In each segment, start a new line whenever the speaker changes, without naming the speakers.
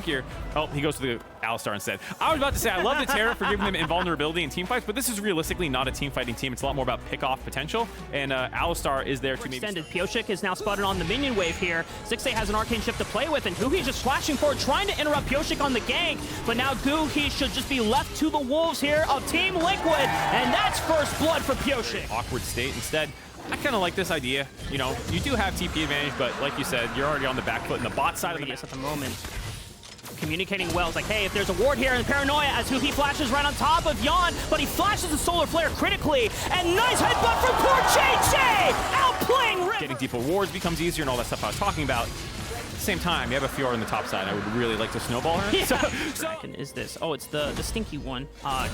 here. Oh, he goes to the Alistar instead. I was about to say, I love the Terra for giving them invulnerability in teamfights, but this is realistically not a team fighting team. It's a lot more about pick-off potential, and Alistar is there to maybe...
Extended. Pioshik is now spotted on the minion wave here. 6A has an arcane chip to play with, and Guhi just flashing forward, trying to interrupt Pioshik on the gank, but now Guhi should just be left to the wolves here of Team Liquid, and that's first blood for Pioshik.
Awkward state instead. I kind of like this idea. You know, you do have TP advantage, but like you said, you're already on the back foot in the bot side of the
at the moment. Communicating well. It's like, hey, if there's a ward here in Paranoia, as Guhi flashes right on top of Yon, but he flashes the Solar Flare critically, and nice headbutt from poor JJ! Outplaying River!
Getting deeper wards becomes easier and all that stuff I was talking about. At the same time, you have a Fiora on the top side. I would really like to snowball her.
Yeah. So is this? Oh, it's the stinky one.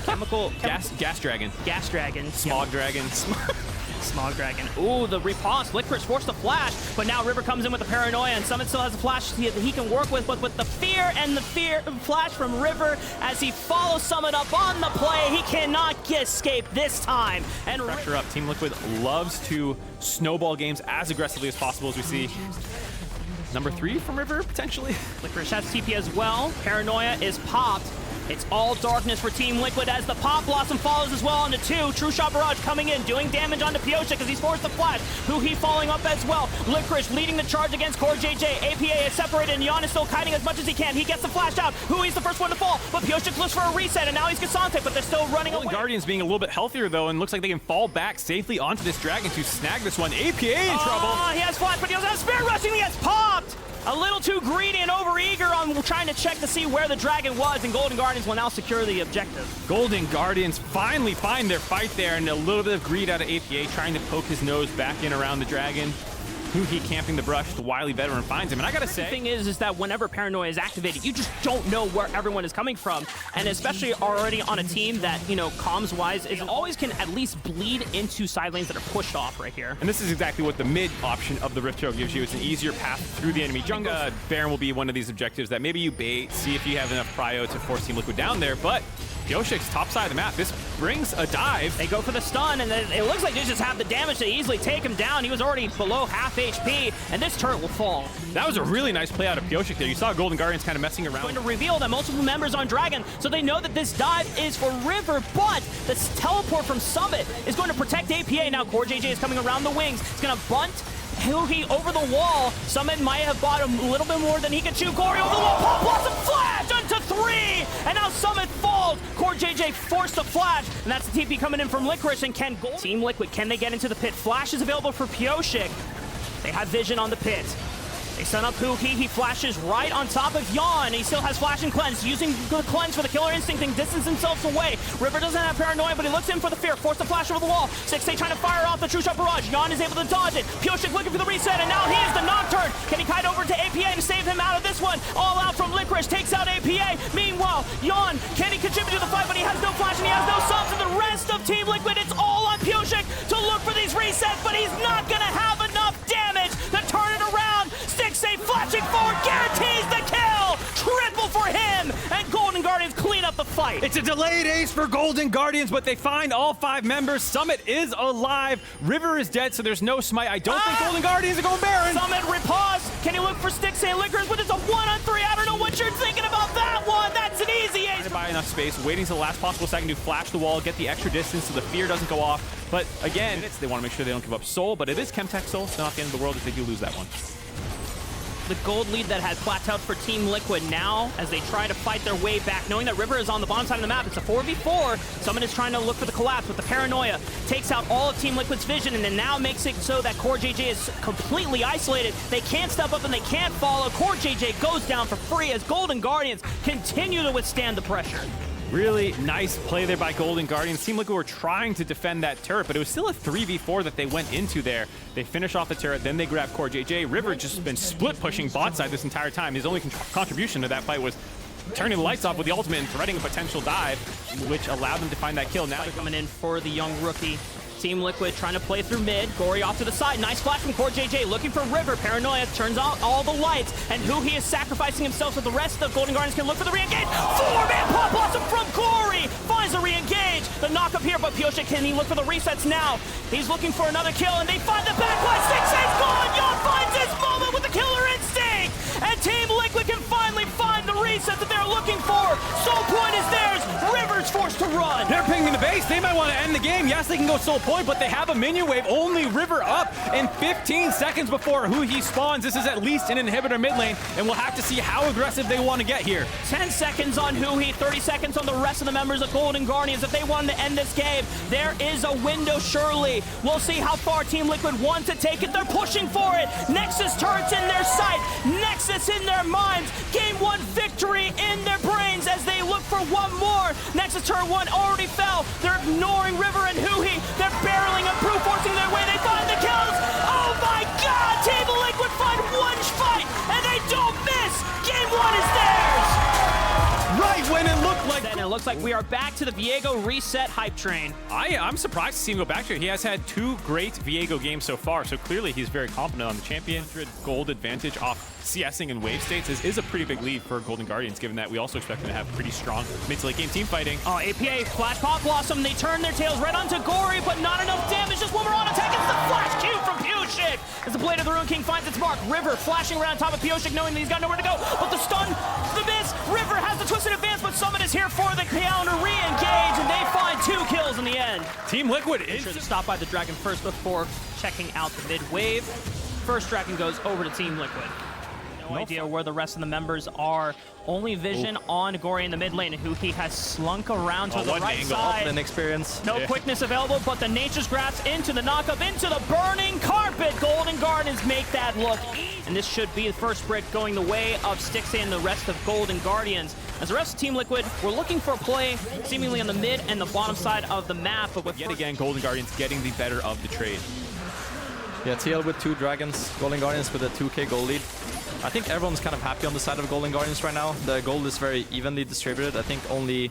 Chemical...
Gas Dragon.
Gas Dragon.
Smog Dragon.
Smog Dragon. Ooh, the riposte. Licorice forced the flash, but now River comes in with the Paranoia, and Summit still has a flash he can work with, but with the fear and the flash from River as he follows Summit up on the play, he cannot escape this time. And
pressure up. Team Liquid loves to snowball games as aggressively as possible, as we see. Number 3 from River, potentially.
Licorice has TP as well. Paranoia is popped. It's all darkness for Team Liquid as the Pop Blossom follows as well onto 2. True Shot Barrage coming in, doing damage onto Pioshik as he's forced to flash. Guhi following up as well. Licorice leading the charge against Core JJ. APA is separated and Yon is still kiting as much as he can. He gets the flash out. Guhi's the first one to fall, but Pioshik looks for a reset, and now he's Cassante, but they're still running away.
Guardians being a little bit healthier though, and looks like they can fall back safely onto this dragon to snag this one. APA in trouble.
He has flash, but he doesn't have Spirit Rushing. He gets popped. A little too greedy and overeager on trying to check to see where the dragon was, and Golden Guardians will now secure the objective.
Golden Guardians finally find their fight there, and a little bit of greed out of APA, trying to poke his nose back in around the dragon. Guhi camping the brush, the wily veteran finds him, and I gotta say...
The thing is that whenever Paranoia is activated, you just don't know where everyone is coming from, and especially already on a team that, you know, comms-wise, is always can at least bleed into side lanes that are pushed off right here.
And this is exactly what the mid option of the Rift Trail gives you. It's an easier path through the enemy jungle. Baron will be one of these objectives that maybe you bait, see if you have enough prio to force Team Liquid down there, but Pioshik's top side of the map. This brings a dive.
They go for the stun, and it looks like they just have the damage to easily take him down. He was already below half HP, and this turret will fall.
That was a really nice play out of Pioshik there. You saw Golden Guardians kind of messing around.
Going to reveal that multiple members on Dragon, so they know that this dive is for River, but this teleport from Summit is going to protect APA. Now Core JJ is coming around the wings. It's going to bunt Guhi over the wall. Summit might have bought him a little bit more than he could chew. Corey over the wall. Pop Blossom flash onto 3, and now Summit falls. Core JJ forced the flash, and that's the TP coming in from Licorice. And can Team Liquid, can they get into the pit? Flash is available for Pioshik. They have vision on the pit. They stun up Guhi. He flashes right on top of Yon. He still has Flash and Cleanse, using good Cleanse for the Killer Instinct and distance himself away. River doesn't have Paranoia, but he looks in for the fear. Force the flash over the wall. 6A trying to fire off the True Shot Barrage. Yon is able to dodge it. Pioshik looking for the reset, and now he is the Nocturne. Can he kite over to APA and save him out of this one? All out from Licorice, takes out APA. Meanwhile, Yon, can he contribute to the fight? But he has no flash and he has no subs, and the rest of Team Liquid, it's all on Pioshik to look for these resets, but he's not gonna have enough damage to turn it around. 6A flashing forward, guarantees the kill! Triple for him! And Golden Guardians clean up the fight.
It's a delayed ace for Golden Guardians, but they find all 5 members. Summit is alive. River is dead, so there's no smite. I don't think Golden Guardians are going Baron.
Summit riposte. Can he look for Sticks and Liquors? But it's a 1-on-3. I don't know what you're thinking about that one. That's an easy ace.
To buy enough space, waiting to the last possible second to flash the wall, get the extra distance so the fear doesn't go off. But again, they want to make sure they don't give up Soul, but it is Chemtech Soul. It's not the end of the world if they do lose that one.
The gold lead that has plateaued for Team Liquid now as they try to fight their way back, knowing that River is on the bottom side of the map. It's a 4v4. Someone is trying to look for the collapse with the Paranoia. Takes out all of Team Liquid's vision and then now makes it so that Core JJ is completely isolated. They can't step up and they can't follow. Core JJ goes down for free as Golden Guardians continue to withstand the pressure.
Really nice play there by Golden Guardians. Team Liquid were trying to defend that turret, but it was still a 3v4 that they went into there. They finish off the turret, then they grab Core JJ. River just been split pushing bot side this entire time. His only contribution to that fight was turning the lights off with the ultimate and threading a potential dive, which allowed them to find that kill. Now they're
coming in for the young rookie. Team Liquid trying to play through mid. Gory off to the side. Nice flash from Core JJ. Looking for River. Paranoia turns out all the lights. And Guhi is sacrificing himself so the rest of Golden Guardians can look for the re-engage. 4-man Pop Blossom from Gory. Finds the re-engage. The knock-up here, but Pioshik, can he look for the resets now? He's looking for another kill, and they find the backline. 6-8's gone. Yon finds his moment with the Killer Instinct. And Team Liquid can finally find the reset
case, they might want to end the game. Yes, they can go sole point, but they have a minion wave. Only River up in 15 seconds before Huhi spawns. This is at least an inhibitor mid lane, and we'll have to see how aggressive they want to get here.
10 seconds on Huhi, 30 seconds on the rest of the members of Golden Guardians. If they wanted to end this game, there is a window, surely. We'll see how far Team Liquid wants to take it. They're pushing for it. Nexus turrets in their sight. Nexus in their minds. Game 1 victory in their brains as they look for one more. Nexus turret 1 already fell. They're ignoring River and Huhi. They're barreling and brute forcing their way. They find the kills. Oh my God! Team Liquid find one fight and they don't miss. Game 1 is theirs.
Right when it looked like...
And it looks like we are back to the Viego reset hype train.
I'm surprised to see him go back to it. He has had 2 great Viego games so far, so clearly he's very competent on the champion. 100 gold advantage off CSing and wave states is a pretty big lead for Golden Guardians, given that we also expect them to have pretty strong mid to late game team fighting.
Oh, APA, Flash Pop Blossom, they turn their tails right onto Gory, but not enough damage. Just one more on attack. It's the Flash Q from Pioshik. As the Blade of the Ruin King finds its mark, River flashing around top of Pioshik, knowing that he's got nowhere to go. But the stun, the miss, River has the twisted advance, but Summit is here for the counter re-engage, and they find 2 kills in the end.
Team Liquid is
Sure to stop by the Dragon first before checking out the mid wave. First Dragon goes over to Team Liquid. No idea where the rest of the members are. Only vision on Gory in the mid lane, who he has slunk around to the right side.
An experience.
No quickness available, but the Nature's Grasp into the knockup, into the burning carpet. Golden Guardians make that look easy. And this should be the first brick going the way of Stix and the rest of Golden Guardians. As the rest of Team Liquid, we're looking for a play seemingly on the mid and the bottom side of the map. But with
yet again, Golden Guardians getting the better of the trade.
Yeah, TL with 2 dragons, Golden Guardians with a 2k gold lead. I think everyone's kind of happy on the side of Golden Guardians right now. The gold is very evenly distributed. I think only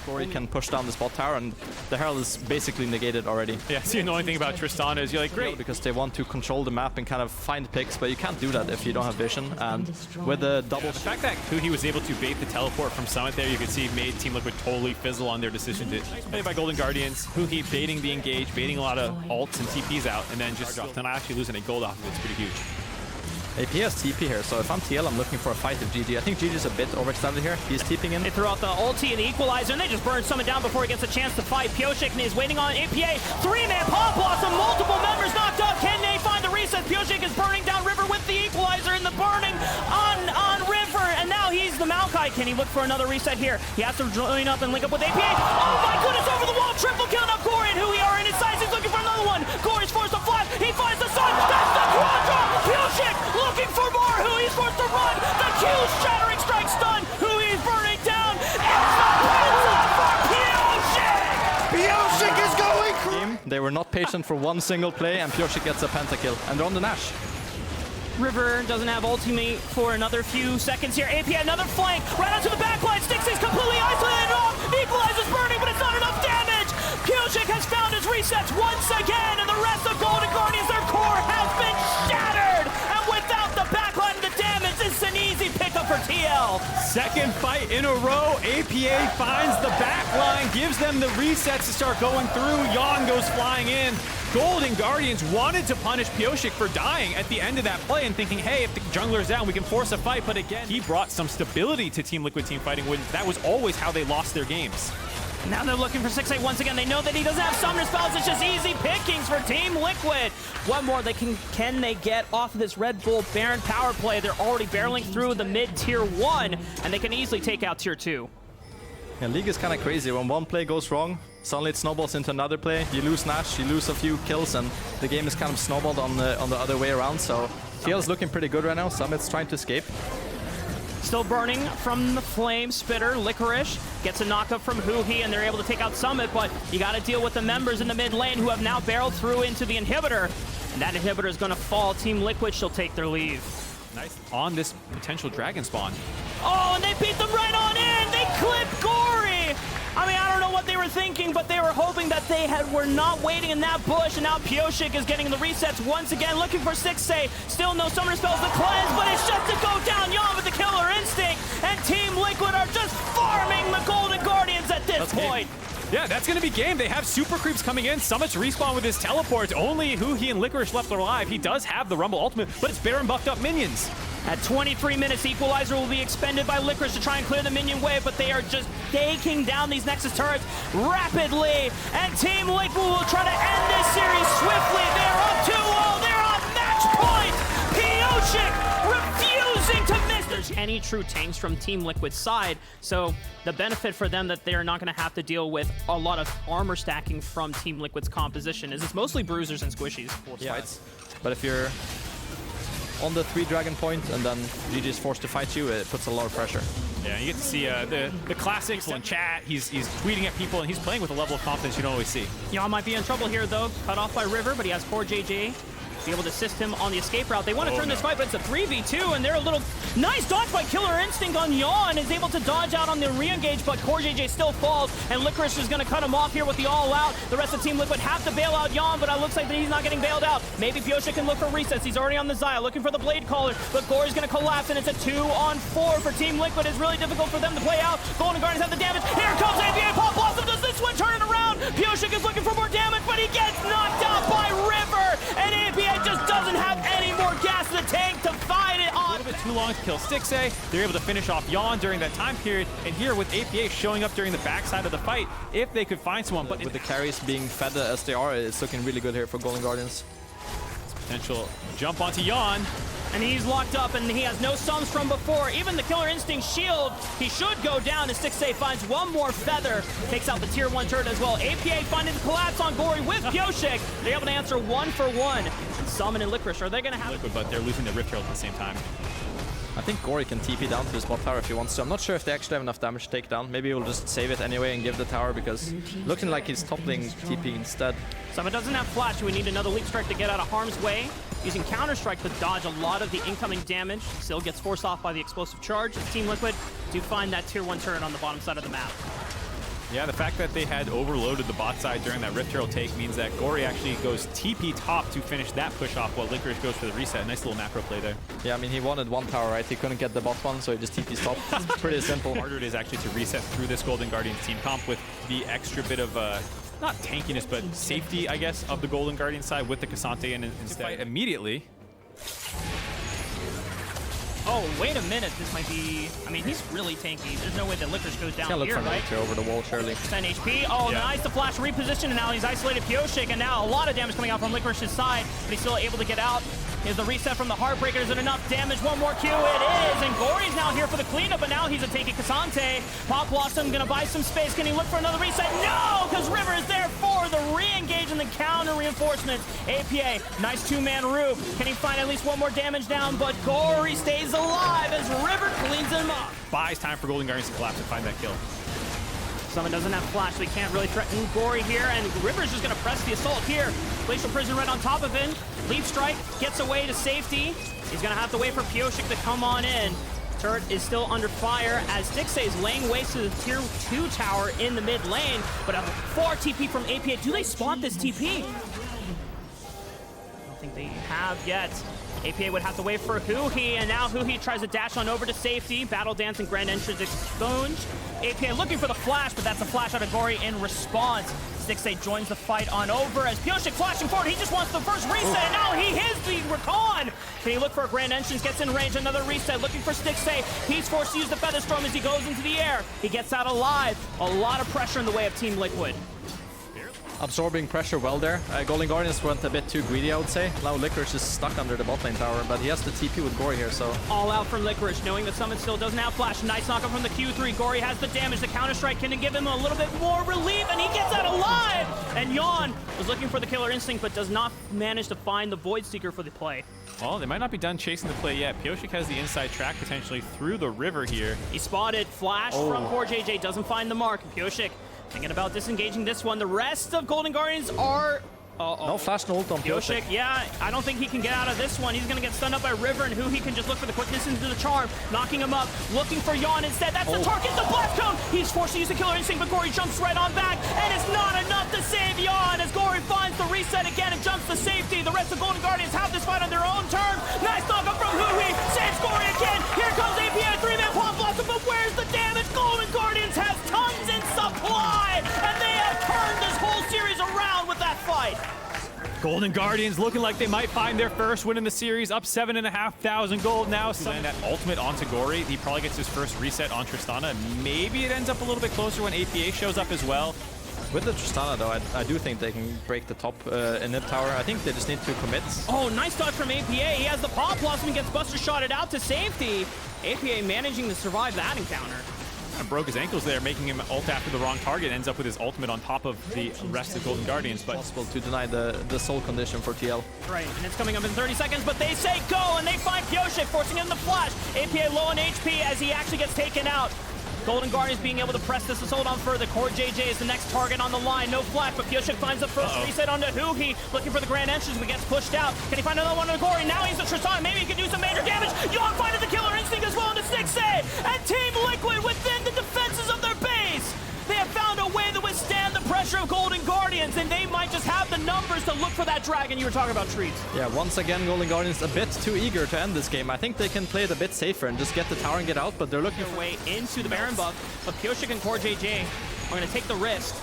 Gory can push down the spot tower, and the Herald is basically negated already.
Yeah, see, the annoying thing about Tristana is you're like, great.
Because they want to control the map and kind of find picks, but you can't do that if you don't have vision. And with the double...
The fact that Huhi was able to bait the teleport from Summit there, you could see made Team Liquid totally fizzle on their decision to... Nice play by Golden Guardians. Huhi baiting the engage, baiting a lot of ults and TPs out, and then just not actually losing a gold off of it. It's pretty huge.
AP has TP here, so if I'm TL, I'm looking for a fight with GG. I think GG's a bit overextended here. He's TPing in.
They throw out the ulti and the equalizer, and they just burn Summit down before he gets a chance to fight. Pioshik is waiting on APA. 3-man Pop Blossom, multiple members knocked up. Can they find the reset? Pioshik is burning down River with the equalizer and the burning on River, and now he's the Maokai. Can he look for another reset here? He has to join up and link up with APA. Oh my goodness, over the wall, triple kill. Now Gory and Huhi are in his sights. He's looking for another one. Gory's forced to flash. He finds the sun. That's the quadra. Pioshik looking for more. Hui's forced to run. The Q's shattering strike stun. Hui's burning down. It's the pizza for Pioshik.
Pioshik is going crazy.
They were not patient for one single play, and Pioshik gets a pentakill. And they're on the Nash.
River doesn't have ultimate for another few seconds here. AP another flank right onto the backline. Stix is completely isolated off. Equalizer's burning, but it's not enough damage. Pioshik has found his resets once again, and the rest of Golden Guardians, their core has been shattered. And without the backline and the damage, it's an easy pickup for TL.
Second fight in a row. APA finds the backline, gives them the resets to start going through. Yon goes flying in. Golden Guardians wanted to punish Pioshik for dying at the end of that play and thinking, hey, if the jungler's down, we can force a fight. But again, he brought some stability to Team Liquid team fighting when that was always how they lost their games.
Now they're looking for 6-8 once again. They know that he doesn't have summoner spells. It's just easy pickings for Team Liquid. One more. Can they get off of this Red Bull Baron power play? They're already barreling through the mid tier 1, and they can easily take out tier 2.
Yeah, League is kind of crazy. When one play goes wrong, suddenly it snowballs into another play. You lose Nash, you lose a few kills, and the game is kind of snowballed on the other way around. So TL's looking pretty good right now. Summit's trying to escape.
Still burning from the flame spitter. Licorice gets a knockup from Huhi, and they're able to take out Summit, but you got to deal with the members in the mid lane who have now barreled through into the inhibitor. And that inhibitor is going to fall. Team Liquid shall take their leave.
Nice on this potential dragon spawn.
Oh, and they beat them right on in. They clipped Gory. I mean, I don't know what they were thinking, but they were hoping that they were not waiting in that bush, and now Pioshik is getting the resets once again, looking for 6-8. Still no summoner spells to cleanse, but it's just to go down Yon with the killer instinct, and Team Liquid are just farming the Golden Guardians at this point.
Yeah, that's going to be game. They have super creeps coming in. Summit's respawn with his teleport. Only Huhi and Licorice left alive. He does have the Rumble ultimate, but it's Baron buffed up minions.
At 23 minutes, Equalizer will be expended by Licorice to try and clear the minion wave, but they are just taking down these Nexus turrets rapidly. And Team Liquid will try to end this series swiftly. They're up 2-0. They're on match point. Pioshik refusing to miss. There's any true tanks from Team Liquid's side, so the benefit for them that they're not going to have to deal with a lot of armor stacking from Team Liquid's composition is it's mostly bruisers and squishies.
Yeah, but if you're on the 3 dragon point and then GG is forced to fight you, it puts a lot of pressure.
Yeah, you get to see the classics in chat. He's tweeting at people, and he's playing with a level of confidence you don't always see.
Yon might be in trouble here, though. Cut off by River, but he has CoreJJ. Be able to assist him on the escape route. They want to turn this fight, but it's a 3v2, and they're a little nice dodge by Killer Instinct on Yon. Is able to dodge out on the re-engage, but CoreJJ still falls, and Licorice is going to cut him off here with the all-out. The rest of Team Liquid have to bail out Yon, but it looks like that he's not getting bailed out. Maybe Pioshik can look for resets. He's already on the Xayah, looking for the Blade Caller, but Gore is going to collapse, and it's a 2-on-4 for Team Liquid. It's really difficult for them to play out. Golden Guardians have the damage. Here comes APA. Pop Blossom, does this one turn it around? Pioshik is looking for more damage, but he gets knocked out by River, and APA just doesn't have any more gas in the tank to fight it on.
A little bit too long to kill Stixxay. They're able to finish off Yon during that time period, and here with APA showing up during the backside of the fight, if they could find someone. But
with the carries being fed as they are, it's looking really good here for Golden Guardians.
Potential jump onto Yon.
And he's locked up, and he has no sums from before. Even the Killer Instinct shield, he should go down as Stixxay finds one more feather. Takes out the tier 1 turret as well. APA finding the collapse on Gory with Pioshik. They're able to answer 1 for 1. Summon and Licorice, are they going to have...
Liquid, but they're losing the Rift Herald at the same time.
I think Gory can TP down to his bot tower if he wants to. I'm not sure if they actually have enough damage to take down. Maybe he'll just save it anyway and give the tower, because looking like he's toppling TP instead.
Summon doesn't have flash. We need another Leap Strike to get out of harm's way. Using Counter-Strike to dodge a lot of the incoming damage. Still gets forced off by the explosive charge. Team Liquid do find that tier 1 turret on the bottom side of the map.
Yeah, the fact that they had overloaded the bot side during that Rift Herald take means that Gory actually goes TP top to finish that push off while Licorice goes for the reset. Nice little macro play there.
Yeah, I mean, he wanted one tower, right? He couldn't get the bot one, so he just TP's top. It's pretty simple.
Harder it is actually to reset through this Golden Guardians team comp with the extra bit of, not tankiness, but safety, I guess, of the Golden Guardians side with the K'Sante in instead. Immediately.
Oh, wait a minute. This might be... I mean, he's really tanky. There's no way that Licorice goes down
Can't
here,
look for
right?
over the wall, surely.
10 HP. Oh,
yeah.
Nice. The flash reposition, and now he's isolated Pioshik, and now a lot of damage coming out from Licorice's side, but he's still able to get out. Here's the reset from the Heartbreaker. Is it enough damage? One more Q. It is, and Gory's now here for the cleanup, but now he's a tanky K'Sante. Pop Blossom gonna buy some space. Can he look for another reset? No, because River is there for the re-engage and the counter reinforcements. APA, nice 2-man Rube. Can he find at least one more damage down? But Gory stays alive as River cleans him up.
Buys time for Golden Guardians to collapse and find that kill.
Summon doesn't have flash, so he can't really threaten Gory here, and River's just gonna press the assault here. Glacial Prison right on top of him. Leap Strike gets away to safety. He's gonna have to wait for Pioshik to come on in. Turret is still under fire as Stixxay is laying waste to the tier 2 tower in the mid lane, but a 4 TP from APA. Do they spot this TP? I don't think they have yet. APA would have to wait for Huhi, and now Huhi tries to dash on over to safety. Battle Dance and Grand Entrance expunged. APA looking for the flash, but that's a flash out of Gory in response. Stixxay joins the fight on over as Pioshik flashing forward. He just wants the first reset, and now he hits the recon. Can he look for a Grand Entrance? Gets in range, another reset, looking for Stixxay. He's forced to use the Featherstorm as he goes into the air. He gets out alive. A lot of pressure in the way of Team Liquid.
Absorbing pressure well there. Golden Guardians went a bit too greedy, I would say. Now Licorice is stuck under the bot lane tower, but he has the TP with Gory here, so...
All out from Licorice, knowing that Summon still doesn't have flash. Nice knockup from the Q3. Gory has the damage. The Counter-Strike can give him a little bit more relief, and he gets out alive! And Yon was looking for the Killer Instinct, but does not manage to find the Void Seeker for the play.
Well, they might not be done chasing the play yet. Pioshik has the inside track potentially through the river here.
He spotted flash from CoreJJ, doesn't find the mark. Pioshik thinking about disengaging this one. The rest of Golden Guardians are...
No flash, no ult on
Pioshik, yeah, I don't think he can get out of this one. He's going to get stunned up by River, and Huhi can just look for the quickness into the charm, knocking him up, looking for Yon instead. That's the target, the blast cone! He's forced to use the Killer Instinct, but Gory jumps right on back, and it's not enough to save Yon as Gory finds the reset again and jumps to safety. The rest of Golden Guardians have this fight on their own terms. Nice knockup from Huhi, saves Gory again. Here comes APA, 3-man Pop Blossom, but where's the damage? Golden Guardians have tons in supply, and they have turned this whole series around with that fight.
Golden Guardians looking like they might find their first win in the series, up 7,500 gold now. Land that ultimate onto Gory. He probably gets his first reset on Tristana. Maybe it ends up a little bit closer when APA shows up as well.
With the Tristana, though, I do think they can break the top inhib tower. I think they just need to commit.
Oh, nice dodge from APA. He has the Pop Blossom and gets Buster shotted out to safety. APA managing to survive that encounter.
And broke his ankles there, making him ult after the wrong target. Ends up with his ultimate on top of the rest of the Golden Guardians. But
Possible to deny the soul condition for TL.
Right, and it's coming up in 30 seconds, but they say go, and they find Pioshik, forcing him to flash. APA low on HP as he actually gets taken out. Golden Guardians being able to press this assault on further. KazaLoLLCShighlights is the next target on the line. No flash, but Pioshik finds the first reset onto Huhi. Looking for the grand entrance, but gets pushed out. Can he find another one on Gory? Now he's the Tristana. Maybe he can do some major damage. Yon finding the killer instinct as well into 6A. And Team Liquid within the defenses of their base. They have found a way to withstand the pressure of Golden Guardians, and they might just have the numbers to look for that dragon you were talking about, Treats.
Yeah, once again, Golden Guardians a bit too eager to end this game. I think they can play it a bit safer and just get the tower and get out, but they're looking
Their way into the Baron buff, but Pioshik and KazaLoLLCShighlights are going to take the risk.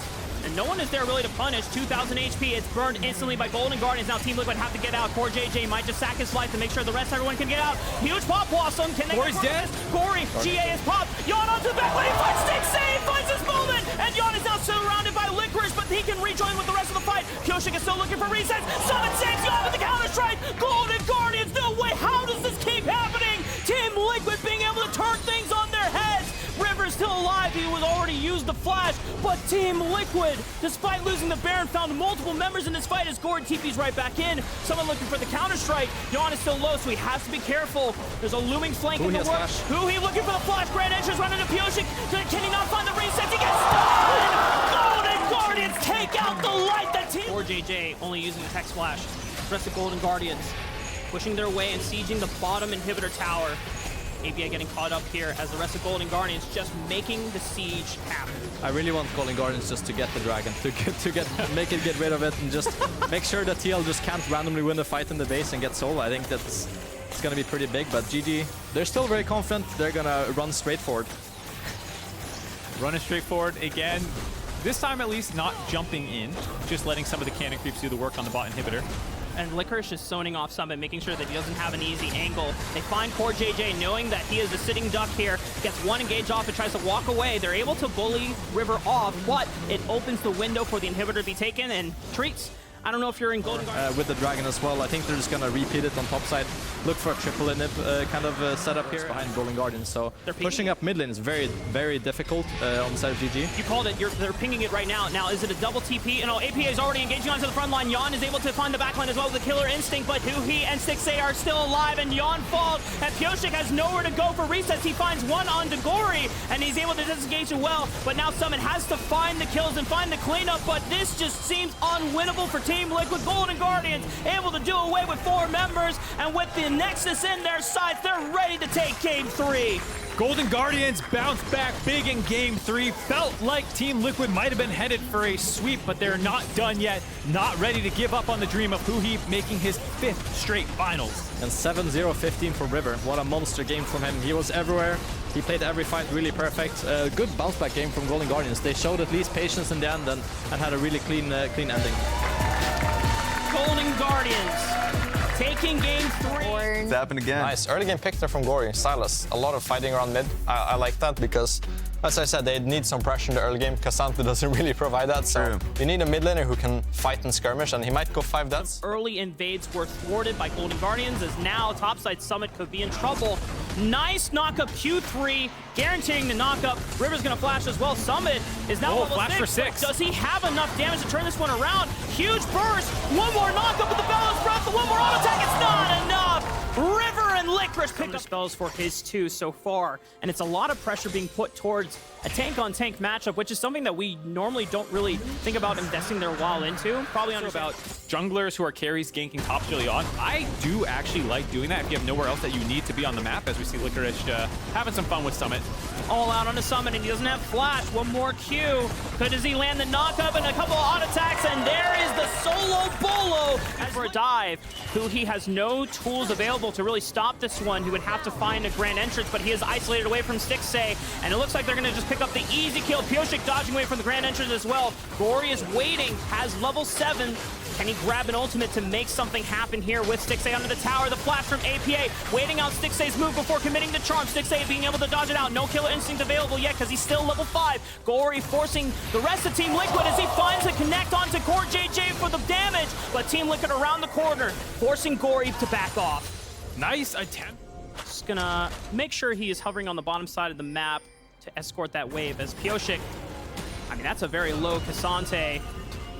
And no one is there really to punish. 2,000 HP, it's burned instantly by Golden Guardians. Now Team Liquid have to get out. KazaLoLLCShighlights might just sack his life to make sure the rest everyone can get out. Huge Pop Blossom. Can they
Gory's dead.
Gory, GA is popped. Yon onto the back when he finds Stixay. He finds his moment. And Yon is now surrounded by Licorice, but he can rejoin with the rest of the fight. Pioshik is still looking for resets. Summon saves Yon with the counter strike. Golden Guardians, no way. How does this keep happening? Team Liquid being able to turn things on their heads. River's still alive. He was already used the flash, but Team Liquid, despite losing the Baron, found multiple members in this fight as Gord TP's right back in. Someone looking for the counter-strike. Yon is still low, so he has to be careful. There's a looming flank in the works. Huhi looking for the flash. Grand entrance running to Pioshik. Can he not find the reset? He gets stunned! Golden Guardians take out the light that Team... KazaLoLLCShighlights only using the text flash. The rest of Golden Guardians pushing their way and sieging the bottom inhibitor tower. APA getting caught up here as the rest of Golden Guardians just making the siege happen.
I really want Golden Guardians just to get the dragon, make it get rid of it, and just make sure that TL just can't randomly win a fight in the base and get soul. I think it's gonna be pretty big, but GG, they're still very confident. They're gonna run straight forward.
running straight forward again. This time at least not jumping in, just letting some of the cannon creeps do the work on the bot inhibitor.
And Licorice is zoning off Summit, making sure that he doesn't have an easy angle. They find KazaLoLLCShighlights, knowing that he is a sitting duck here, gets one engage off and tries to walk away. They're able to bully River off, but it opens the window for the inhibitor to be taken, and Treats, I don't know if you're in Golden Guardians.
With the Dragon as well, I think they're just going to repeat it on top side. Look for a triple inhib kind of setup here behind Golden Guardians. So
they're
pushing up mid lane is very, very difficult on the side of GG.
You called it. They're pinging it right now. Now, is it a double TP? You know, APA is already engaging onto the front line. Yon is able to find the back line as well with the killer instinct, but Huhi and 6A are still alive, and Yon falls, and Pioshik has nowhere to go for resets. He finds one on Gory, and he's able to disengage it well, but now Summit has to find the kills and find the cleanup, but this just seems unwinnable for Team Liquid. Golden Guardians able to do away with 4 members, and with the Nexus in their sights, they're ready to take Game 3.
Golden Guardians bounced back big in Game 3. Felt like Team Liquid might have been headed for a sweep, but they're not done yet. Not ready to give up on the dream of Huhi making his 5th straight finals.
And 7-0-15 for River. What a monster game from him. He was everywhere. He played every fight really perfect. Good bounce back game from Golden Guardians. They showed at least patience in the end and had a really clean ending.
Golden Guardians taking Game 3.
It's happened again.
Nice. Early game pick there from Gory. Silas. A lot of fighting around mid. I like that because, as I said, they need some pressure in the early game. Kazante doesn't really provide that. So you need a mid laner who can fight and skirmish, and he might go 5 deaths.
Early invades were thwarted by Golden Guardians, as now topside Summit could be in trouble. Nice knock-up Q3, guaranteeing the knock-up. River's gonna flash as well. Summit is now level
flash
6.
for 6.
Does he have enough damage to turn this one around? Huge burst, one more knock-up with the Bellow's Breath, the one more auto attack, it's not enough! River and Licorice pick up spells for his 2 so far, and it's a lot of pressure being put towards a tank-on-tank matchup, which is something that we normally don't really think about investing their while into. Probably about
junglers who are carries ganking top early on. I do actually like doing that if you have nowhere else that you need to be on the map, as we see Licorice having some fun with Summit.
All out on the Summit, and he doesn't have flash. One more Q. Does he land the knock-up and a couple of auto attacks, and there is the solo bolo as for a dive. Huhi has no tools available to really stop this one. He would have to find a grand entrance, but he is isolated away from Stixay, and it looks like they're going to just pick up the easy kill. Pioshik dodging away from the grand entrance as well. Gory is waiting, has level 7. Can he grab an ultimate to make something happen here with Stixxay under the tower? The flash from APA, waiting out Stixxay's move before committing the charm. Stixxay being able to dodge it out. No killer instinct available yet because he's still level 5. Gory forcing the rest of Team Liquid as he finds a connect onto KazaLoLLCShighlights for the damage, but Team Liquid around the corner, forcing Gory to back off.
Nice attempt.
Just gonna make sure he is hovering on the bottom side of the map to escort that wave as Pioshik, I mean, that's a very low Cassante.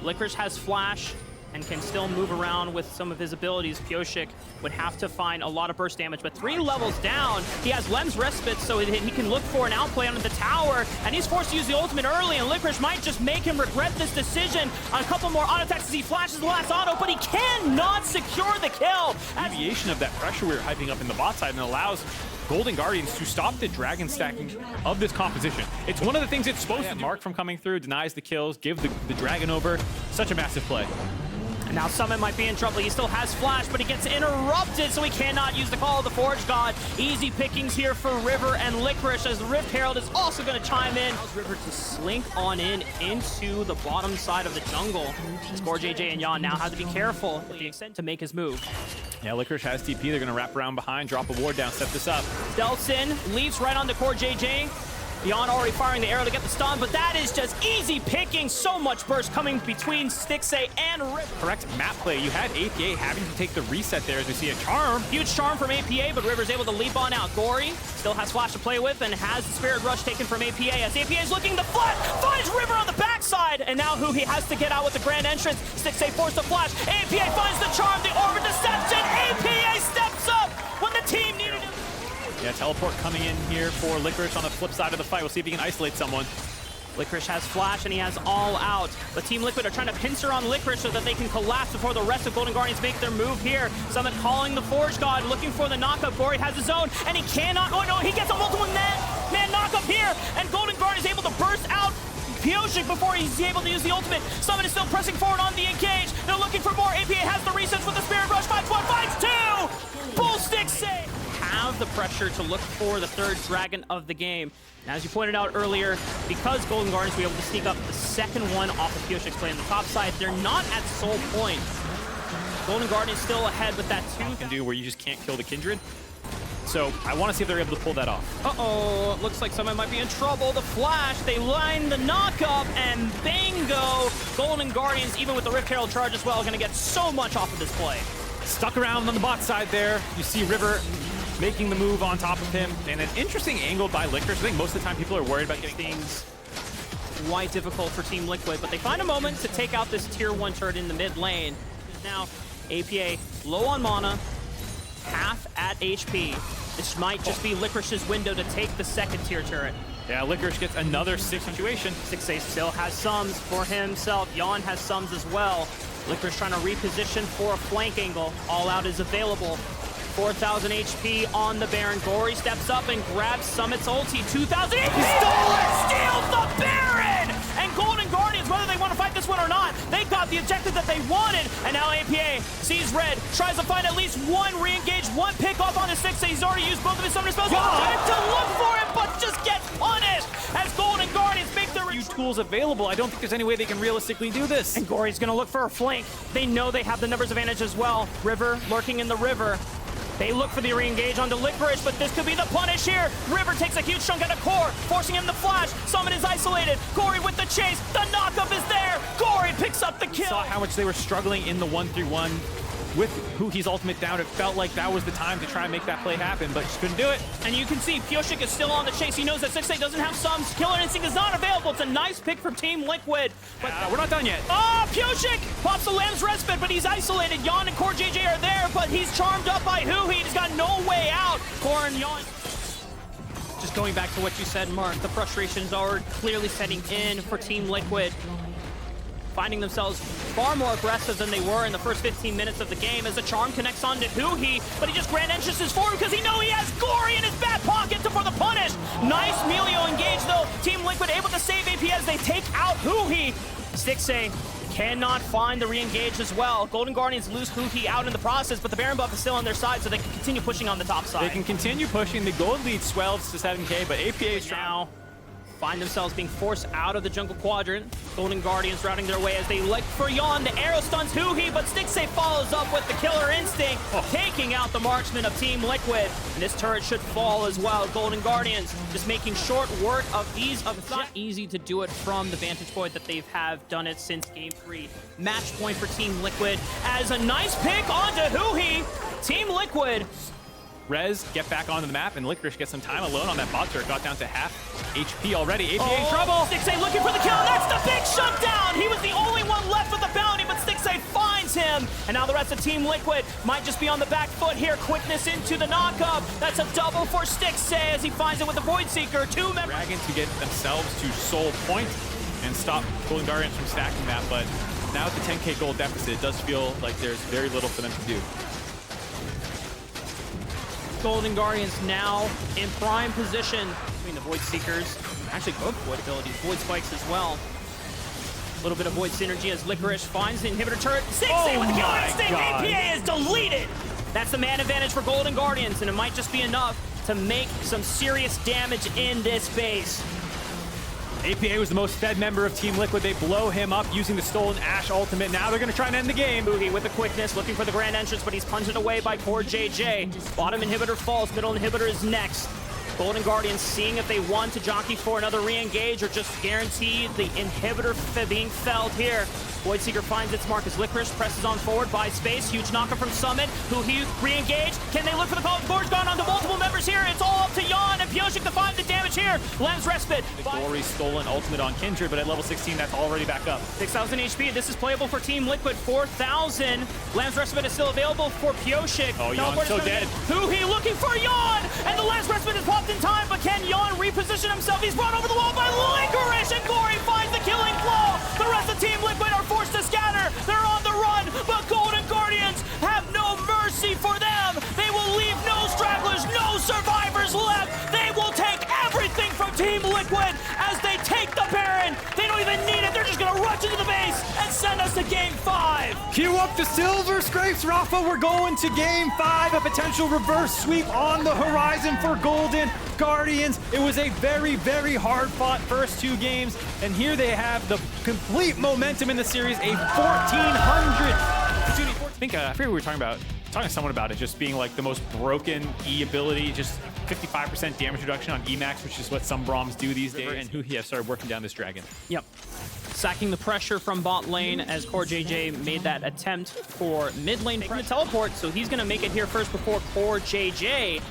Licorice has flash and can still move around with some of his abilities. Pioshik would have to find a lot of burst damage, but 3 levels down, he has Lem's Respite, so he can look for an outplay under the tower, and he's forced to use the ultimate early, and Licorice might just make him regret this decision on a couple more auto attacks as he flashes the last auto, but he cannot secure the kill.
Deviation of that pressure we were hyping up in the bot side and allows Golden Guardians to stop the dragon stacking of this composition. It's one of the things it's supposed to do. Mark from coming through, denies the kills, give the dragon over. Such a massive play.
And now Summit might be in trouble. He still has flash, but he gets interrupted, so he cannot use the Call of the Forge God. Easy pickings here for River and Licorice as the Rift Herald is also going to chime in. Allows River to slink on into the bottom side of the jungle. KazaLoLLCShighlights and Yan now have to be careful with the extent to make his move.
Yeah, Licorice has TP. They're going to wrap around behind, drop a ward down, set this up.
Delsin leaps right onto KazaLoLLCShighlights. Yan already firing the arrow to get the stun, but that is just easy picking. So much burst coming between Stixxay and River.
Correct map play. You had APA having to take the reset there as we see a charm.
Huge charm from APA, but River's able to leap on out. Gory still has flash to play with and has the Spirit Rush taken from APA as APA is looking to flash, finds River on the backside, and now he has to get out with the grand entrance. Stixxay forced to flash. APA finds the charm, the Orbit Deception. APA steps up when the team needed him.
Yeah, teleport coming in here for Licorice on the flip side of the fight. We'll see if he can isolate someone.
Licorice has flash and he has all out. But Team Liquid are trying to pincer on Licorice so that they can collapse before the rest of Golden Guardians make their move here. Summit calling the Forge God, looking for the knockup. Gory has his own, and he cannot. Oh no, he gets a multiple man knockup here, and Golden Guardian is able to burst out Pioshik before he's able to use the ultimate. Summit is still pressing forward on the engage. They're looking for more. APA has the resets with the Spirit Rush. Finds 1, finds 2! Bull Stixxay have the pressure to look for the 3rd dragon of the game. And as you pointed out earlier, because Golden Guardians were able to sneak up the 2nd one off of Pioshik's play on the top side, they're not at soul point. Golden Guardians still ahead with that 2
can do where you just can't kill the Kindred. So I want to see if they're able to pull that off.
Uh-oh, looks like someone might be in trouble. The flash, they line the knockup, and bingo! Golden Guardians, even with the Rift Herald charge as well, are going to get so much off of this play.
Stuck around on the bot side there. You see River making the move on top of him, and an interesting angle by Licorice. I think most of the time people are worried about getting
things quite difficult for Team Liquid, but they find a moment to take out this tier 1 turret in the mid lane. Now, APA low on mana, half at HP. This might just be Licorice's window to take the 2nd tier turret.
Yeah, Licorice gets another 6 situation.
Stixxay still has sums for himself. Yan has sums as well. Licorice trying to reposition for a flank angle. All out is available. 4,000 HP on the Baron. Gory steps up and grabs Summit's ulti. 2,000 HP! Steals the Baron! And Golden Guardians, whether they want to fight this one or not, they got the objective that they wanted. And now APA sees red, tries to find at least 1 re-engage, 1 pick off on the Stixxay. He's already used both of his summoner spells. Time to look for it, but just gets punished as Golden Guardians make their
few tools available. I don't think there's any way they can realistically do this.
And Gory's going to look for a flank. They know they have the numbers advantage as well. River lurking in the river. They look for the re-engage onto Licorice, but this could be the punish here. River takes a huge chunk out of Core, forcing him to flash. Summon is isolated. Gory with the chase. The knockup is there. Gory picks up the kill.
Saw how much they were struggling in the 1-3-1 with Huki's ultimate down. It felt like that was the time to try and make that play happen, but just couldn't do it.
And you can see Pioshik is still on the chase. He knows that Stixxay doesn't have sums. Killer Instinct is not available. It's a nice pick from Team Liquid. But
we're not done yet.
Oh, Pioshik pops the Lamb's Respite, but he's isolated. Yan and KazaLoLLCShighlights are there, but he's charmed up by Huhi. He's got no way out. Core and Yan. Just going back to what you said, Mark, the frustrations are clearly setting in for Team Liquid, finding themselves far more aggressive than they were in the first 15 minutes of the game as the charm connects on to Huhi, but he just grand entrances for him because he knows he has Gory in his back pocket for the punish. Nice Melio engage though. Team Liquid able to save AP as they take out Huhi. Stixxay cannot find the re-engage as well. Golden Guardians lose Huhi out in the process, but the Baron buff is still on their side, so they can continue pushing on the top side.
They can continue pushing. The gold lead swells to 7K, but APA is
now find themselves being forced out of the jungle quadrant. Golden Guardians routing their way as they look for Yon. The arrow stuns Huhi, but Stixxay follows up with the killer instinct, taking out the marksman of Team Liquid. And this turret should fall as well. Golden Guardians just making short work of these. It's not easy to do it from the vantage point that they have done it since Game 3. Match point for Team Liquid as a nice pick onto Huhi. Team Liquid.
Rez get back onto the map, and Licorice gets some time alone on that bot turret. Got down to half HP already. APA in trouble.
Stixxay looking for the kill. That's the big shutdown. He was the only one left with the bounty, but Stixxay finds him. And now the rest of Team Liquid might just be on the back foot here. Quickness into the knockup. That's a double for Stixxay as he finds it with the Void Seeker. Two members.
Dragon to get themselves to soul point and stop Golden Guardians from stacking that, but now with the 10k gold deficit, it does feel like there's very little for them to do.
Golden Guardians now in prime position between the Void Seekers. Actually, both Void abilities, Void Spikes as well. A little bit of Void synergy as Licorice finds the inhibitor turret. Stixxay with the killer instinct. APA is deleted. That's the man advantage for Golden Guardians, and it might just be enough to make some serious damage in this base.
APA was the most fed member of Team Liquid. They blow him up using the Stolen Ash ultimate. Now they're going to try and end the game.
Boogie with the quickness, looking for the grand entrance, but he's punted away by KazaLoLLCShighlights. Bottom inhibitor falls, middle inhibitor is next. Golden Guardians seeing if they want to jockey for another re-engage or just guarantee the inhibitor being felled here. Void Seeker finds its mark as Licorice presses on forward, buys space. Huge knockup from Summit, who he re-engaged. Can they look for the call? Gorge gone onto multiple members here. It's all up to Yon and Pioshik to find the damage here. Lens Respite.
The Glory stolen ultimate on Kindred, but at level 16, that's already back up.
6,000 HP. This is playable for Team Liquid. 4,000. Lens Respite is still available for Pioshik.
Oh, Yon's so dead.
Who he looking for Yon, and the Lens Respite is popped in time, but can Yon reposition himself? He's brought over the wall by Licorice, and Glory finds the killing blow. The rest of Team Liquid are forced to scatter. They're on the run, but Golden Guardians have no mercy for them. They will leave no stragglers, no survivors left. They will take everything from Team Liquid as they take the Baron. They don't even need it. They're just going to rush into the base and send us to Game 5.
Cue up the silver scrapes, Rafa. We're going to Game 5. A potential reverse sweep on the horizon for Golden Guardians. It was a very, very hard-fought first two games, and here they have the complete momentum in the series, a 1,400. I think I forget what we were talking to someone about it just being like the most broken E ability, just 55% damage reduction on Emax, which is what some Broms do these days, and Huhi have started working down this dragon.
Yep. Sacking the pressure from bot lane as KazaLoLLCShighlights made that attempt for mid lane for the teleport, so he's going to make it here first before KazaLoLLCShighlights.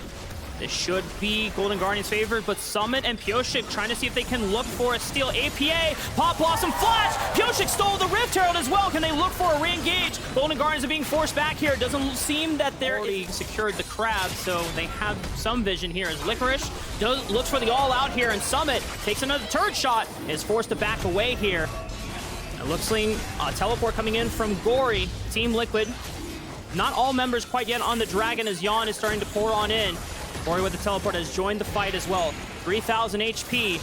This should be Golden Guardians' favorite, but Summit and Pioshik trying to see if they can look for a steal. APA, Pop Blossom, Flash! Pioshik stole the Rift Herald as well. Can they look for a re-engage? Golden Guardians are being forced back here. It doesn't seem that they're already secured the crab, so they have some vision here as Licorice looks for the all-out here, and Summit takes another turret shot, is forced to back away here. It looks like a teleport coming in from Gory, Team Liquid. Not all members quite yet on the Dragon as Yon is starting to pour on in. Gory with the teleport has joined the fight as well. 3,000 HP.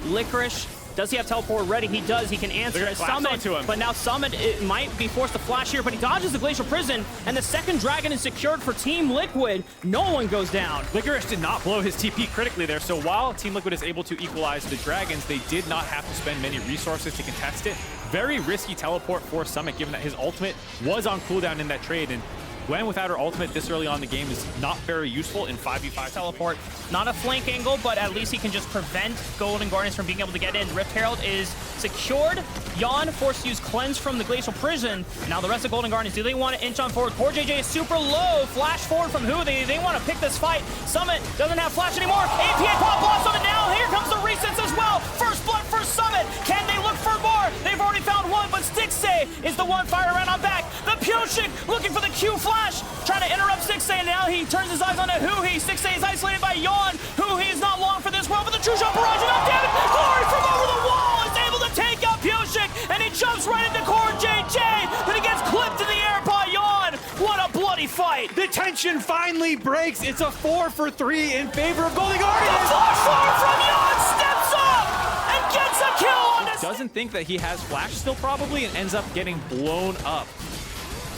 Licorice, does he have teleport ready? He does. He can answer as Summit,
to him.
but now Summit might be forced to flash here, but he dodges the Glacial Prison, and the second Dragon is secured for Team Liquid. No one goes down.
Licorice did not blow his TP critically there, so while Team Liquid is able to equalize the Dragons, they did not have to spend many resources to contest it. Very risky teleport for Summit, given that his ultimate was on cooldown in that trade, and Gwen without her ultimate this early on in the game is not very useful in 5v5
teleport. Not a flank angle, but at least he can just prevent Golden Guardians from being able to get in. Rift Herald is secured. Yon forced to use Cleanse from the Glacial Prison. Now the rest of Golden Guardians, do they want to inch on forward? KazaLoLLCShighlights is super low. Flash forward from who? They want to pick this fight. Summit doesn't have flash anymore. APA Pop Blossom, and now here comes the resets as well. First blood for Summit. Can they look for more? They've already found one, but Stixxay is the one firing around on back. The Pioshik looking for the Q flash, trying to interrupt Stixxay, and now he turns his eyes on Huhi. Stixxay is isolated by Yon. Huhi is not long for this world, but the true shot barrage, enough damage. Glory from over the wall is able to take out Pioshik, and he jumps right into KazaLoLLCShighlights, but he gets clipped in the air by Yon. What a bloody fight.
The tension finally breaks. It's a 4-for-3 in favor of Golden Guardians.
The flash forward from Yon steps up and gets a kill on this.
Doesn't think that he has flash still probably, and ends up getting blown up.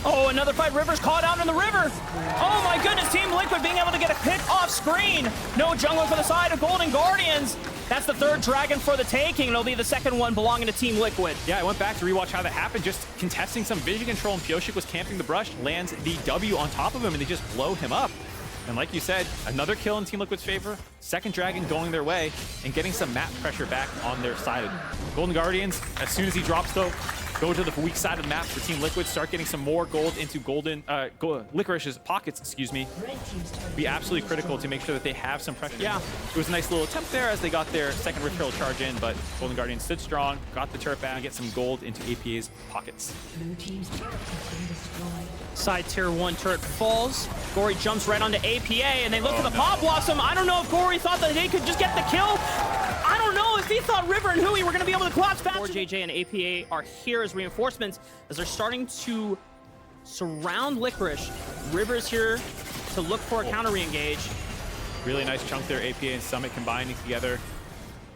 Oh, another fight. River's caught out in the river. Oh my goodness, Team Liquid being able to get a pick off screen. No jungler for the side of Golden Guardians. That's the third Dragon for the taking. It'll be the second one belonging to Team Liquid.
Yeah, I went back to rewatch how that happened. Just contesting some vision control, and Pioshik was camping the brush, lands the W on top of him, and they just blow him up. And like you said, another kill in Team Liquid's favor. Second Dragon going their way and getting some map pressure back on their side. Golden Guardians, as soon as he drops though, go to the weak side of the map for Team Liquid, start getting some more gold into Licorice's pockets, excuse me. Be absolutely critical to make sure that they have some pressure. Yeah, it was a nice little attempt there as they got their second Rift Herald charge in, but Golden Guardians stood strong, got the turret back, and get some gold into APA's pockets.
Side tier 1 turret falls. Gory jumps right onto APA, and they look for the Pop Blossom. I don't know if Gory thought that they could just get the kill. I don't know if he thought River and Hui were going to be able to collapse fast. JJ and APA are here as reinforcements as they're starting to surround Licorice. River's here to look for a counter re-engage.
Really nice chunk there, APA and Summit combining together,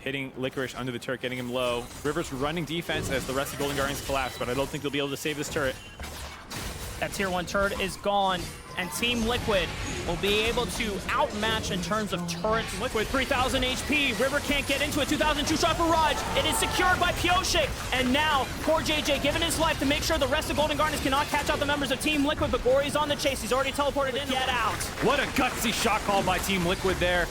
hitting Licorice under the turret, getting him low. River's running defense as the rest of Golden Guardians collapse, but I don't think they'll be able to save this turret.
That tier 1 turret is gone, and Team Liquid will be able to outmatch in terms of turrets. Liquid, 3,000 HP. River can't get into it. 2,000 2-shot barrage. It is secured by Pioshik. And now, KazaLoLLCShighlights giving his life to make sure the rest of Golden Guardians cannot catch out the members of Team Liquid, but Gory's on the chase. He's already teleported in. Get out.
What a gutsy shot call by Team Liquid there.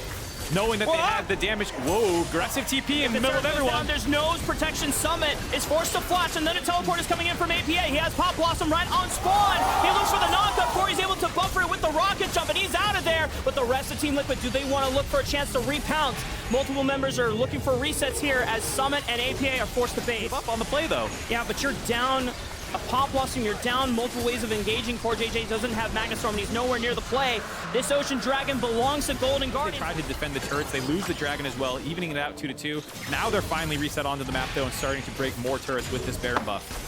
Knowing that they had the damage. Whoa, aggressive TP in the middle of everyone.
There's nose protection. Summit is forced to flash, and then a teleport is coming in from APA. He has Pop Blossom right on spawn. He looks for the knockup. Gory's able to buffer it with the rocket jump, and he's out of there. But the rest of Team Liquid, do they want to look for a chance to repounce? Multiple members are looking for resets here as Summit and APA are forced to base.
Up on the play, though.
Yeah, but you're down a Pop Blossom, you're down multiple ways of engaging. KazaLoLLCShighlights doesn't have Magnastorm, and he's nowhere near the play. This Ocean Dragon belongs to Golden Guardians.
They tried to defend the turrets. They lose the Dragon as well, evening it out 2-2. Now they're finally reset onto the map, though, and starting to break more turrets with this Baron buff.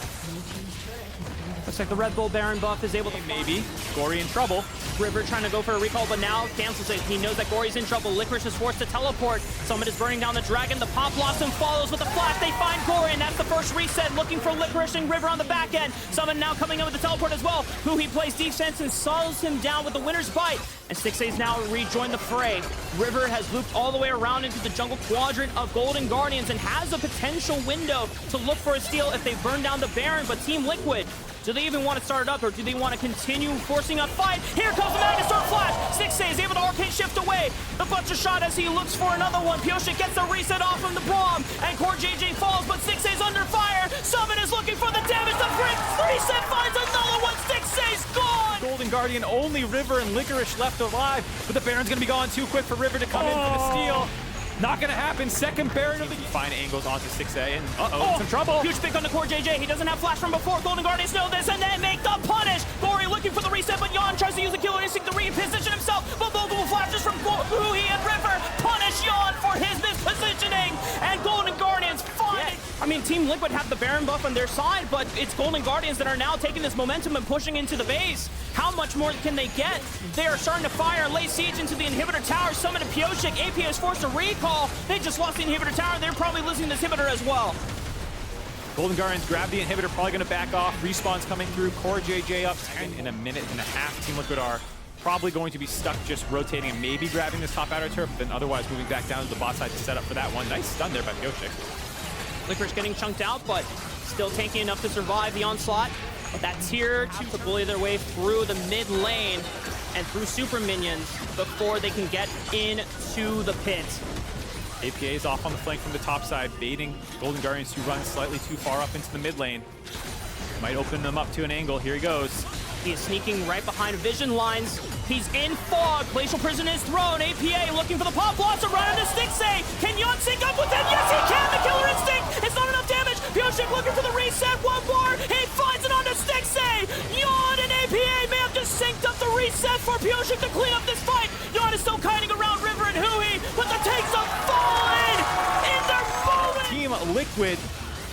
Looks like the Red Bull Baron buff is able to...
Maybe. Gory in trouble.
River trying to go for a recall, but now cancels it. He knows that Gory's in trouble. Licorice is forced to teleport. Summit is burning down the Dragon. The Pop Blossom follows with a flash. They find Gory, and that's the first reset. Looking for Licorice and River on the back end. Summit now coming in with the teleport as well. Hui plays defense and slows him down with the winner's bite. And 6A's now rejoined the fray. River has looped all the way around into the jungle quadrant of Golden Guardians and has a potential window to look for a steal if they burn down the Baron. But Team Liquid, do they even want to start it up, or do they want to continue forcing a fight? Here comes the Magnastorm flash. 6A is able to arcane shift away. The butcher shot as he looks for another one. Pioshik gets the reset off from the bomb, and KazaLoLLCShighlights falls, but 6A is under fire. Summon is looking for the damage. The reset finds another one. 6A's gone.
Golden Guardian, only River and Licorice left alive, but the Baron's going to be gone too quick for River to come in for the steal. Not gonna happen. Second Baron of the fine angles onto 6A, and some trouble.
Huge pick on the KazaLoLLCShighlights. He doesn't have flash from before. Golden Guardians know this, and they make the punish. Gory looking for the reset, but Yon tries to use the killer instinct to reposition himself. But multiple flashes from Hui and River punish Yon for his mispositioning, and Golden Guardians find it. I mean, Team Liquid have the Baron buff on their side, but it's Golden Guardians that are now taking this momentum and pushing into the base. How much more can they get? They are starting to fire and lay siege into the inhibitor tower. Summon to Pioshik. AP is forced to recall. They just lost the inhibitor tower. They're probably losing this inhibitor as well.
Golden Guardians grab the inhibitor, probably going to back off. Respawn's coming through. KazaLoLLCShighlights up 10 in a minute and a half. Team Liquid are probably going to be stuck just rotating and maybe grabbing this top outer turret, but then otherwise moving back down to the bot side to set up for that one. Nice stun there by Pioshik.
Licorice getting chunked out, but still tanky enough to survive the onslaught. But that tier 2 to bully their way through the mid lane and through super minions before they can get into the pit.
APA is off on the flank from the top side, baiting Golden Guardians to run slightly too far up into the mid lane. Might open them up to an angle. Here he goes.
He is sneaking right behind vision lines. He's in fog. Glacial Prison is thrown. APA looking for the Pop Blossom right into 6A. Can Yon sync up with him? Yes, he can. The Killer Instinct. It's not enough damage. Pioshik looking for the reset. One more. He finds it onto 6A. Yon and APA may have just synced up the reset for Pioshik to clean up this fight. Yon is still kiting around River and Hui, but the tanks have fallen in their moment.
Team Liquid,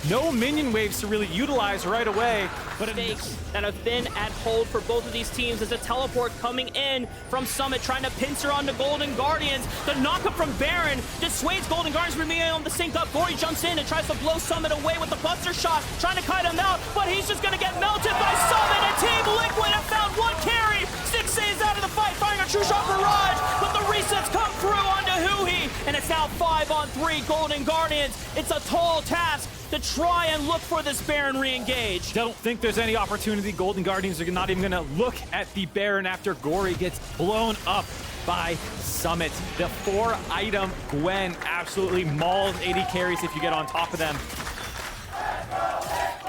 no minion waves to really utilize right away.
But mistakes that have been at hold for both of these teams as a teleport coming in from Summit, trying to pincer on the Golden Guardians. The knockup from Baron dissuades Golden Guardians from being able to sync up. Gory jumps in and tries to blow Summit away with the buster shot, trying to kite him out, but he's just gonna get melted by Summit, and Team Liquid have found one carry. 6A is out of the fight, firing a true shot barrage, but the resets come through onto Hui, and it's It's now 5-on-3 Golden Guardians. It's a tall task to try and look for this Baron re-engage.
Don't think there's any opportunity. Golden Guardians are not even gonna look at the Baron after Gory gets blown up by Summit. The 4-item Gwen absolutely mauls 80 carries if you get on top of them.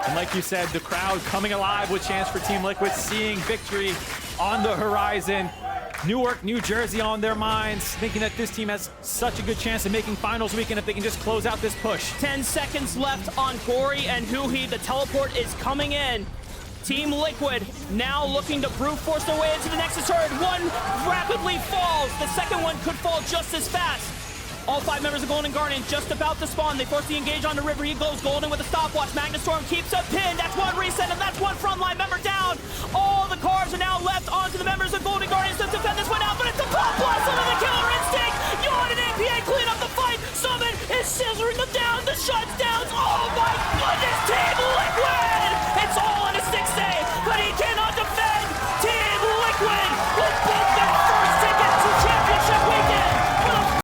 And like you said, the crowd coming alive with chance for Team Liquid, seeing victory on the horizon. Newark, New Jersey on their minds, thinking that this team has such a good chance of making finals weekend if they can just close out this push.
10 seconds left on Gory and Huhi. The teleport is coming in. Team Liquid now looking to brute force their way into the Nexus turret. One rapidly falls. The second one could fall just as fast. All 5 members of Golden Guardian just about to spawn. They force the engage onto River. He goes Golden with a stopwatch. Magnastorm keeps a pin. That's one reset, and that's one frontline member down. All the cars are now left onto the members of Golden Guardians to defend this one out, but it's a pop blast under the killer instinct. Yawn and APA clean up the fight. Summon is scissoring them down. The shots